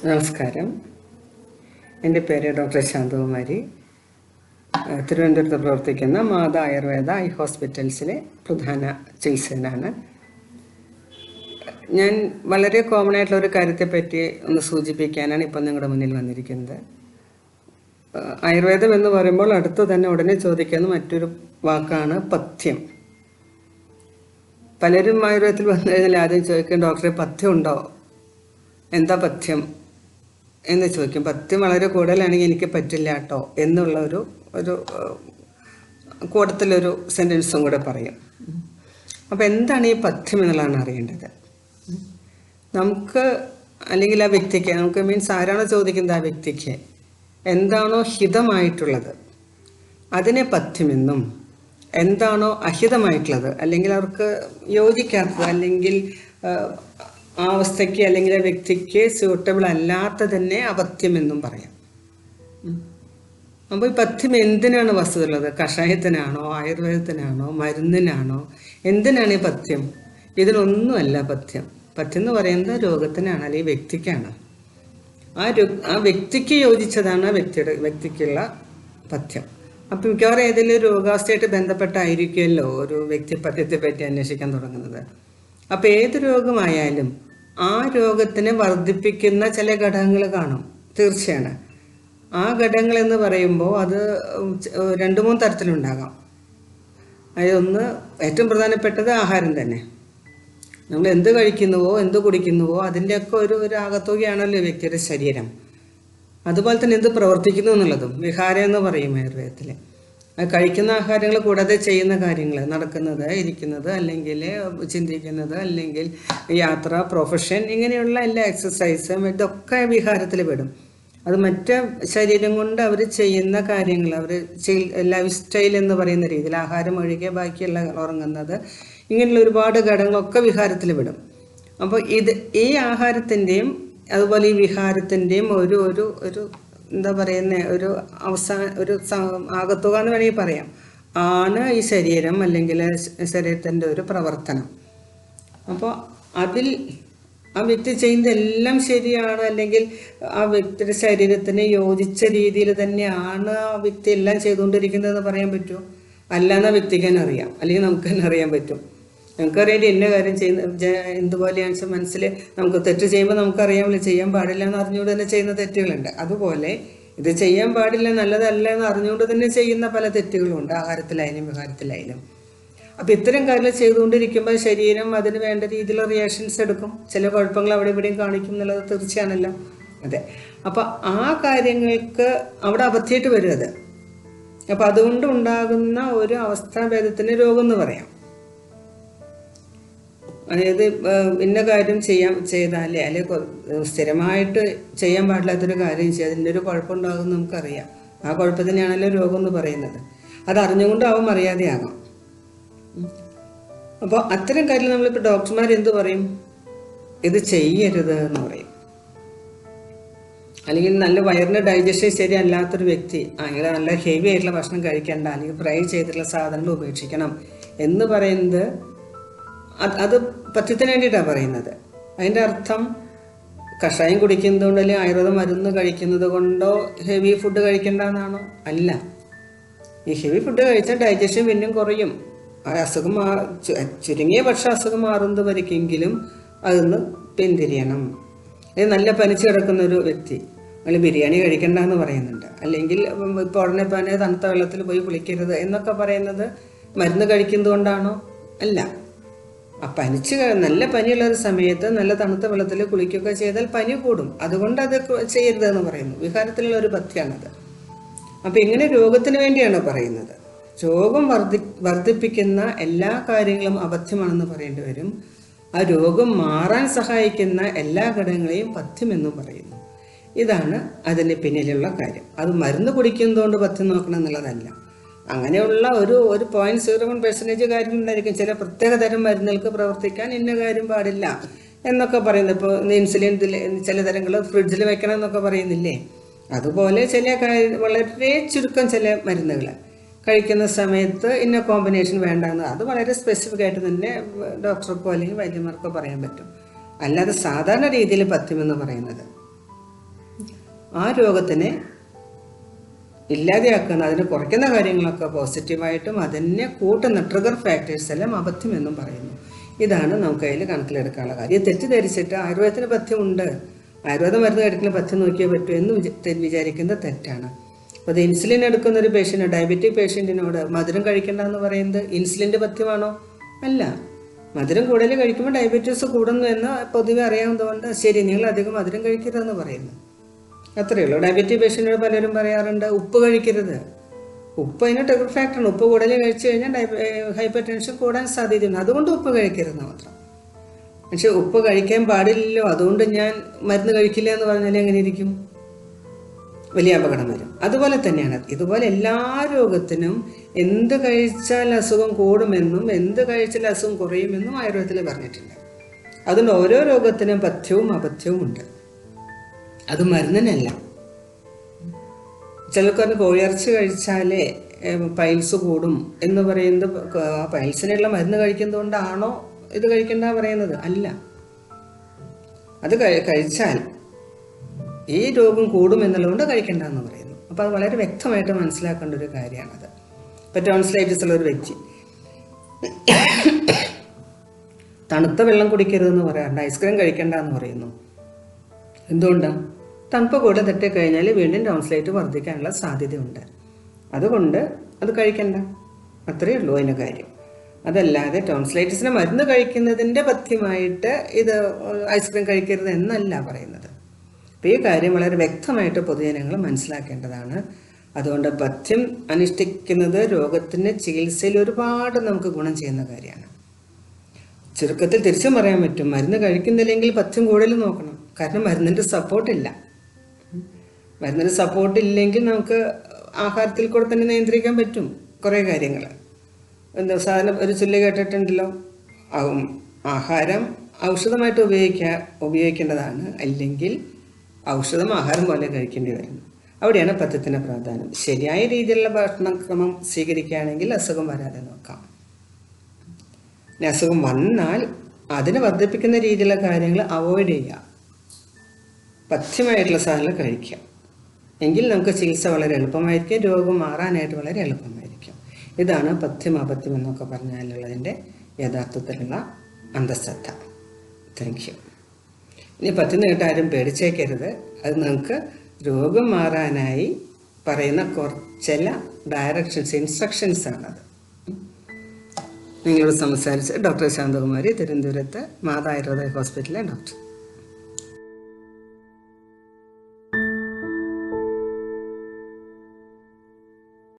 നമസ്കാരം. എൻ്റെ പേര് ഡോക്ടർ ശാന്തകുമാരി. തിരുവനന്തപുരത്ത് പ്രവർത്തിക്കുന്ന മാതാ ആയുർവേദ ഐ ഹോസ്പിറ്റൽസിലെ പ്രധാന ചികിത്സകനാണ്. ഞാൻ വളരെ കോമൺ ആയിട്ടുള്ള ഒരു കാര്യത്തെപ്പറ്റി ഒന്ന് സൂചിപ്പിക്കാനാണ് ഇപ്പം നിങ്ങളുടെ മുന്നിൽ വന്നിരിക്കുന്നത്. ആയുർവേദം എന്ന് പറയുമ്പോൾ അടുത്ത് തന്നെ ഉടനെ ചോദിക്കുന്ന മറ്റൊരു വാക്കാണ് പഥ്യം. പലരും ആയുർവേദത്തിൽ വന്നു കഴിഞ്ഞാൽ ആദ്യം ചോദിക്കും, ഡോക്ടറെ പഥ്യം ഉണ്ടോ, എന്താ പഥ്യം എന്ന് ചോദിക്കും. പഥ്യം വളരെ കൂടുതലാണെങ്കിൽ എനിക്ക് പറ്റില്ല കേട്ടോ എന്നുള്ള ഒരു കൂട്ടത്തിലൊരു സെൻറ്റൻസും കൂടെ പറയും. അപ്പോൾ എന്താണ് ഈ പഥ്യം എന്നുള്ളതാണ് അറിയേണ്ടത്. നമുക്ക് അല്ലെങ്കിൽ ആ വ്യക്തിക്ക്, നമുക്ക് മീൻസ് ആരാണോ ചോദിക്കുന്നത് ആ വ്യക്തിക്ക് എന്താണോ ഹിതമായിട്ടുള്ളത് അതിനെ പഥ്യമെന്നും, എന്താണോ അഹിതമായിട്ടുള്ളത് അല്ലെങ്കിൽ അവർക്ക് യോജിക്കാത്തത് അല്ലെങ്കിൽ ആ അവസ്ഥയ്ക്ക് അല്ലെങ്കിൽ ആ വ്യക്തിക്ക് സ്യൂട്ടബിൾ അല്ലാത്തതന്നെ അപഥ്യമെന്നും പറയാം. അപ്പോൾ ഈ പഥ്യം എന്തിനാണ് വസ്തുതയുള്ളത്? കഷായത്തിനാണോ, ആയുർവേദത്തിനാണോ, മരുന്നിനാണോ, എന്തിനാണ് ഈ പഥ്യം? ഇതിനൊന്നുമല്ല പഥ്യം. പഥ്യം എന്ന് പറയുന്നത് രോഗത്തിനാണ് അല്ലെങ്കിൽ വ്യക്തിക്കാണ്. ആ വ്യക്തിക്ക് യോജിച്ചതാണ് വ്യക്തിക്കുള്ള പഥ്യം. അപ്പം മിക്കവാറും ഏതെങ്കിലും രോഗാവസ്ഥയായിട്ട് ബന്ധപ്പെട്ടായിരിക്കുമല്ലോ ഒരു വ്യക്തി പഥ്യത്തെ പറ്റി അന്വേഷിക്കാൻ തുടങ്ങുന്നത്. അപ്പോൾ ഏത് രോഗമായാലും ആ രോഗത്തിനെ വർദ്ധിപ്പിക്കുന്ന ചില ഘടകങ്ങൾ കാണും, തീർച്ചയാണ്. ആ ഘടകങ്ങൾ എന്ന് പറയുമ്പോൾ അത് 2-3 തരത്തിലുണ്ടാകാം. അതൊന്ന് ഏറ്റവും പ്രധാനപ്പെട്ടത് ആഹാരം തന്നെ. നമ്മൾ എന്ത് കഴിക്കുന്നുവോ എന്ത് കുടിക്കുന്നുവോ അതിൻ്റെയൊക്കെ ഒരു ആകത്തുകയാണല്ലോ വ്യക്തിയുടെ ശരീരം. അതുപോലെ തന്നെ എന്ത് പ്രവർത്തിക്കുന്നു എന്നുള്ളതും വിഹാരം എന്ന് പറയും ആയുർവേദത്തിൽ. കഴിക്കുന്ന ആഹാരങ്ങൾ കൂടാതെ ചെയ്യുന്ന കാര്യങ്ങൾ, നടക്കുന്നത്, ഇരിക്കുന്നത്, അല്ലെങ്കിൽ ചിന്തിക്കുന്നത്, അല്ലെങ്കിൽ യാത്ര, പ്രൊഫഷൻ, ഇങ്ങനെയുള്ള എല്ലാ എക്സസൈസും ഇതൊക്കെ വിഹാരത്തിൽ പെടും. അത് മറ്റേ ശരീരം കൊണ്ട് അവർ ചെയ്യുന്ന കാര്യങ്ങൾ, അവർ ലൈഫ് സ്റ്റൈൽ എന്ന് പറയുന്ന രീതിയിൽ ആഹാരം ഒഴികെ ബാക്കിയുള്ള ഉറങ്ങുന്നത്, ഇങ്ങനെയുള്ള ഒരുപാട് ഘടകങ്ങളൊക്കെ വിഹാരത്തിൽ പെടും. അപ്പോൾ ഈ ആഹാരത്തിൻ്റെയും അതുപോലെ ഈ വിഹാരത്തിൻ്റെയും ഒരു എന്താ പറയുന്നത്, ഒരു ആകത്തുക എന്ന് വേണമെങ്കിൽ പറയാം, ആണ് ഈ ശരീരം അല്ലെങ്കിൽ ശരീരത്തിൻ്റെ ഒരു പ്രവർത്തനം. അപ്പോൾ അതിൽ ആ വ്യക്തി ചെയ്യുന്നതെല്ലാം ശരിയാണ് അല്ലെങ്കിൽ ആ വ്യക്തിയുടെ ശരീരത്തിന് യോജിച്ച രീതിയിൽ തന്നെയാണ് ആ വ്യക്തി എല്ലാം ചെയ്തുകൊണ്ടിരിക്കുന്നതെന്ന് പറയാൻ പറ്റുമോ? അല്ലാന്ന് ആ വ്യക്തിക്ക് തന്നെ അറിയാം, അല്ലെങ്കിൽ നമുക്ക് തന്നെ അറിയാൻ പറ്റും. നമുക്കറിയാം ഇന്ന കാര്യം ചെയ്യുന്ന എന്തുപോലെയാണ് മനസ്സിൽ നമുക്ക് തെറ്റ് ചെയ്യുമ്പോൾ നമുക്കറിയാമല്ലോ ചെയ്യാൻ പാടില്ല എന്ന് അറിഞ്ഞുകൊണ്ട് തന്നെ ചെയ്യുന്ന തെറ്റുകളുണ്ട്. അതുപോലെ ഇത് ചെയ്യാൻ പാടില്ല, നല്ലതല്ല എന്ന് അറിഞ്ഞുകൊണ്ട് തന്നെ ചെയ്യുന്ന പല തെറ്റുകളുണ്ട്, ആഹാരത്തിലായാലും വിഹാരത്തിലായാലും. അപ്പോൾ ഇത്തരം കാര്യങ്ങൾ ചെയ്തുകൊണ്ടിരിക്കുമ്പോൾ ശരീരം അതിന് വേണ്ട രീതിയിലുള്ള റിയാക്ഷൻസ് എടുക്കും, ചില കുഴപ്പങ്ങൾ അവിടെ ഇവിടെയും കാണിക്കും എന്നുള്ളത് തീർച്ചയാണല്ലോ. അതെ, അപ്പോൾ ആ കാര്യങ്ങൾക്ക് അവിടെ അബദ്ധമായിട്ട് വരും അത്. അപ്പോൾ അതുകൊണ്ട് ഉണ്ടാകുന്ന ഒരു അവസ്ഥാഭേദത്തിന് രോഗം എന്ന് പറയാം. അതായത് ഇന്ന കാര്യം ചെയ്താലേ അല്ലെങ്കിൽ സ്ഥിരമായിട്ട് ചെയ്യാൻ പാടില്ലാത്തൊരു കാര്യം ചെയ്യാം, അതിൻ്റെ ഒരു കുഴപ്പമുണ്ടാകുമെന്ന് നമുക്കറിയാം. ആ കുഴപ്പത്തിനാണല്ലോ രോഗം എന്ന് പറയുന്നത്. അത് അറിഞ്ഞുകൊണ്ടാവും അറിയാതെയാകാം. അപ്പോൾ അത്തരം കാര്യം നമ്മളിപ്പോൾ ഡോക്ടർമാർ എന്ത് പറയും? ഇത് ചെയ്യരുത് എന്ന് പറയും. അല്ലെങ്കിൽ നല്ല വയറിന് ഡൈജഷൻ ശരിയല്ലാത്തൊരു വ്യക്തി അങ്ങനെ നല്ല ഹെവി ആയിട്ടുള്ള ഭക്ഷണം കഴിക്കേണ്ട, അല്ലെങ്കിൽ ഫ്രൈ ചെയ്തിട്ടുള്ള സാധനങ്ങൾ ഉപേക്ഷിക്കണം എന്ന് പറയുന്നത് അത് പഥ്യത്തിന് വേണ്ടിയിട്ടാണ് പറയുന്നത്. അതിൻ്റെ അർത്ഥം കഷായം കുടിക്കുന്നത് കൊണ്ടോ അല്ലെങ്കിൽ ആയുർവേദ മരുന്ന് കഴിക്കുന്നത് കൊണ്ടോ ഹെവി ഫുഡ് കഴിക്കേണ്ടെന്നാണോ? അല്ല. ഈ ഹെവി ഫുഡ് കഴിച്ചാൽ ഡൈജഷൻ പിന്നെയും കുറയും, അസുഖം ചുരുങ്ങിയ പക്ഷെ അസുഖം മാറുന്നത് വരയ്ക്കെങ്കിലും അതൊന്ന് പിന്തിരിയണം. നല്ല പനിച്ച് കിടക്കുന്ന ഒരു വ്യക്തി അല്ലെങ്കിൽ ബിരിയാണി കഴിക്കണ്ടെന്ന് പറയുന്നുണ്ട്, അല്ലെങ്കിൽ ഇപ്പോൾ ഉടനെ തന്നെ തണുത്ത വെള്ളത്തിൽ പോയി കുളിക്കരുത് എന്നൊക്കെ പറയുന്നത് മരുന്ന് കഴിക്കുന്നത് കൊണ്ടാണോ? അല്ല. നല്ല പനിയുള്ളൊരു സമയത്ത് നല്ല തണുത്ത വെള്ളത്തിൽ കുളിക്കുകയൊക്കെ ചെയ്താൽ പനി കൂടും, അതുകൊണ്ട് അത് ചെയ്യരുതെന്ന് പറയുന്നു. വിഹാരത്തിലുള്ള ഒരു പഥ്യാണത്. അപ്പം ഇങ്ങനെ രോഗത്തിന് വേണ്ടിയാണ് പറയുന്നത്. രോഗം വർദ്ധിപ്പിക്കുന്ന എല്ലാ കാര്യങ്ങളും അബദ്ധമാണെന്ന് പറയേണ്ടി വരും. ആ രോഗം മാറാൻ സഹായിക്കുന്ന എല്ലാ ഘടകങ്ങളെയും പഥ്യമെന്നും പറയുന്നു. ഇതാണ് അതിന് പിന്നിലുള്ള കാര്യം. അത് മരുന്ന് കുടിക്കുന്നതുകൊണ്ട് പഥ്യം നോക്കണം എന്നുള്ളതല്ല. അങ്ങനെയുള്ള ഒരു 0.01% കാര്യങ്ങളുണ്ടായിരിക്കും. ചില പ്രത്യേക തരം മരുന്നുകൾക്ക് പ്രവർത്തിക്കാൻ ഇന്ന കാര്യം പാടില്ല എന്നൊക്കെ പറയുന്നത്. ഇപ്പോൾ ഇൻസുലിൻ ചില തരങ്ങൾ ഫ്രിഡ്ജിൽ വെക്കണം എന്നൊക്കെ പറയുന്നില്ലേ? അതുപോലെ ചില വളരെ ചുരുക്കം ചില മരുന്നുകൾ കഴിക്കുന്ന സമയത്ത് ഇന്ന കോമ്പിനേഷൻ വേണ്ടെന്ന് അത് വളരെ സ്പെസിഫിക് ആയിട്ട് തന്നെ ഡോക്ടർക്കോ അല്ലെങ്കിൽ വൈദ്യന്മാർക്കോ പറയാൻ പറ്റും. അല്ലാതെ സാധാരണ രീതിയിൽ പഥ്യമെന്ന് പറയുന്നത് ആ രോഗത്തിനെ ഇല്ലാതെയാക്കുന്ന, അതിനെ കുറയ്ക്കുന്ന കാര്യങ്ങളൊക്കെ പോസിറ്റീവായിട്ടും അതിനെ കൂട്ടുന്ന ട്രിഗർ ഫാക്ടേഴ്സ് എല്ലാം അബദ്ധം എന്നും പറയുന്നു. ഇതാണ് നമുക്ക് അതിൽ കണക്കിലെടുക്കാനുള്ള കാര്യം. തെറ്റിദ്ധരിച്ചിട്ട് ആയുർവേദത്തിന് പഥ്യമുണ്ട്, ആയുർവേദ മരുന്ന് കഴിക്കുന്ന പഥ്യം നോക്കിയേ പറ്റൂ എന്ന് വിചാരിക്കുന്നത് തെറ്റാണ്. അപ്പോൾ അത് ഇൻസുലിൻ എടുക്കുന്ന ഒരു പേഷ്യൻ്റ്, ഡയബറ്റിക് പേഷ്യൻറ്റിനോട് മധുരം കഴിക്കേണ്ട എന്ന് പറയുന്നത് ഇൻസുലിൻ്റെ പഥ്യമാണോ? അല്ല. മധുരം കൂടുതൽ കഴിക്കുമ്പോൾ ഡയബറ്റീസ് കൂടുന്നു എന്ന് പൊതുവെ അറിയാവുന്നതുകൊണ്ട് ശരി, നിങ്ങൾ അധികം മധുരം കഴിക്കരുതെന്ന് പറയുന്നു. അത്രയേ ഉള്ളൂ. ഡയബറ്റിക് പേഷ്യൻറ്റിനോട് പലരും പറയാറുണ്ട് ഉപ്പ് കഴിക്കരുത്. ഉപ്പ് അതിന് ട്രിഗർ ഫാക്ടറാണ്. ഉപ്പ് കൂടുതൽ കഴിച്ചു കഴിഞ്ഞാൽ ഹൈപ്പർ ടെൻഷൻ കൂടാൻ സാധ്യതയുണ്ട്, അതുകൊണ്ട് ഉപ്പ് കഴിക്കരുതെന്ന് മാത്രം. പക്ഷെ ഉപ്പ് കഴിക്കാൻ പാടില്ലല്ലോ, അതുകൊണ്ട് ഞാൻ മരുന്ന് കഴിക്കില്ല എന്ന് പറഞ്ഞാൽ എങ്ങനെ ഇരിക്കും? വലിയ അപകടം വരും. അതുപോലെ തന്നെയാണ് ഇതുപോലെ എല്ലാ രോഗത്തിനും എന്ത് കഴിച്ചാൽ അസുഖം കൂടുമെന്നും എന്ത് കഴിച്ചാൽ അസുഖം കുറയുമെന്നും ആയുർവേദത്തിൽ പറഞ്ഞിട്ടുണ്ട്. അതുകൊണ്ട് ഓരോ രോഗത്തിനും പഥ്യവും അപഥ്യവും ഉണ്ട്. അത് മരുന്നിനല്ല. ചിലർക്ക് പറഞ്ഞ് കോഴിയിറച്ചി കഴിച്ചാലേ പൈൽസ് കൂടും എന്ന് പറയുന്നത് ആ പൈൽസിനുള്ള മരുന്ന് കഴിക്കുന്നതുകൊണ്ടാണോ ഇത് കഴിക്കണ്ട പറയുന്നത്? അല്ല. അത് കഴിച്ചാൽ ഈ രോഗം കൂടും എന്നുള്ളതുകൊണ്ട് കഴിക്കണ്ട എന്ന് പറയുന്നു. അപ്പോൾ അത് വളരെ വ്യക്തമായിട്ട് മനസ്സിലാക്കേണ്ട ഒരു കാര്യമാണത്. ഇപ്പോൾ ടോൺസിലൈറ്റിസ് ഉള്ള ഒരു വ്യക്തി തണുത്ത വെള്ളം കുടിക്കരുതെന്ന് പറയാറുണ്ട്, ഐസ്ക്രീം കഴിക്കണ്ട എന്ന് പറയുന്നു. എന്തുകൊണ്ടാണ്? തണുപ്പ് കൂടുതൽ തട്ടിക്കഴിഞ്ഞാൽ വീണ്ടും ടോൺസിലൈറ്റ് വർദ്ധിക്കാനുള്ള സാധ്യതയുണ്ട്. അതുകൊണ്ട് അത് കഴിക്കണ്ട, അത്രയേ ഉള്ളൂ അതിൻ്റെ കാര്യം. അതല്ലാതെ ടോൺസിലൈറ്റിസിന് മരുന്ന് കഴിക്കുന്നതിൻ്റെ പഥ്യമായിട്ട് ഇത് ഐസ്ക്രീം കഴിക്കരുത് എന്നല്ല പറയുന്നത്. അപ്പോൾ ഈ കാര്യം വളരെ വ്യക്തമായിട്ട് പൊതുജനങ്ങൾ മനസ്സിലാക്കേണ്ടതാണ്. അതുകൊണ്ട് പഥ്യം അനുഷ്ഠിക്കുന്നത് രോഗത്തിൻ്റെ ചികിത്സയിൽ ഒരുപാട് നമുക്ക് ഗുണം ചെയ്യുന്ന കാര്യമാണ്. ചുരുക്കത്തിൽ തിരിച്ചും പറയാൻ പറ്റും, മരുന്ന് കഴിക്കുന്നില്ലെങ്കിൽ പഥ്യം കൂടുതൽ നോക്കണം. കാരണം മരുന്നിൻ്റെ സപ്പോർട്ടില്ല. മരുന്നിൻ്റെ സപ്പോർട്ടില്ലെങ്കിൽ നമുക്ക് ആഹാരത്തിൽ കൂടെ തന്നെ നിയന്ത്രിക്കാൻ പറ്റും കുറേ കാര്യങ്ങൾ. എന്താ സാധനം ഒരു ചൊല്ലി കേട്ടിട്ടുണ്ടല്ലോ, ആഹാരം ഔഷധമായിട്ട് ഉപയോഗിക്കേണ്ടതാണ്, അല്ലെങ്കിൽ ഔഷധം ആഹാരം പോലെ കഴിക്കേണ്ടി വരുന്നു. അവിടെയാണ് പഥ്യത്തിൻ്റെ പ്രാധാന്യം. ശരിയായ രീതിയിലുള്ള ഭക്ഷണക്രമം സ്വീകരിക്കുകയാണെങ്കിൽ അസുഖം വരാതെ നോക്കാം. ഇനി അസുഖം വന്നാൽ അതിനെ വർദ്ധിപ്പിക്കുന്ന രീതിയിലുള്ള കാര്യങ്ങൾ അവോയ്ഡ് ചെയ്യുക, പഥ്യമായിട്ടുള്ള സാധനങ്ങൾ കഴിക്കുക. എങ്കിൽ നമുക്ക് ചികിത്സ വളരെ എളുപ്പമായിരിക്കും, രോഗം മാറാനായിട്ട് വളരെ എളുപ്പമായിരിക്കും. ഇതാണ് പഥ്യം അപഥ്യം എന്നൊക്കെ പറഞ്ഞാലുള്ളതിൻ്റെ യഥാർത്ഥത്തിലുള്ള അന്തഃശ്രദ്ധ. Thank you. ഇനി പഥ്യം കേട്ട് ആരും പേടിച്ചേക്കരുത്. അത് നമുക്ക് രോഗം മാറാനായി പറയുന്ന ചില ഡയറക്ഷൻസ്, ഇൻസ്ട്രക്ഷൻസ് ആണത്. നിങ്ങളോട് സംസാരിച്ച് ഡോക്ടർ ശാന്തകുമാരി, തിരുവനന്തപുരത്ത് മാതാ ആയുർവേദ ഹോസ്പിറ്റലിലെ ഡോക്ടർ.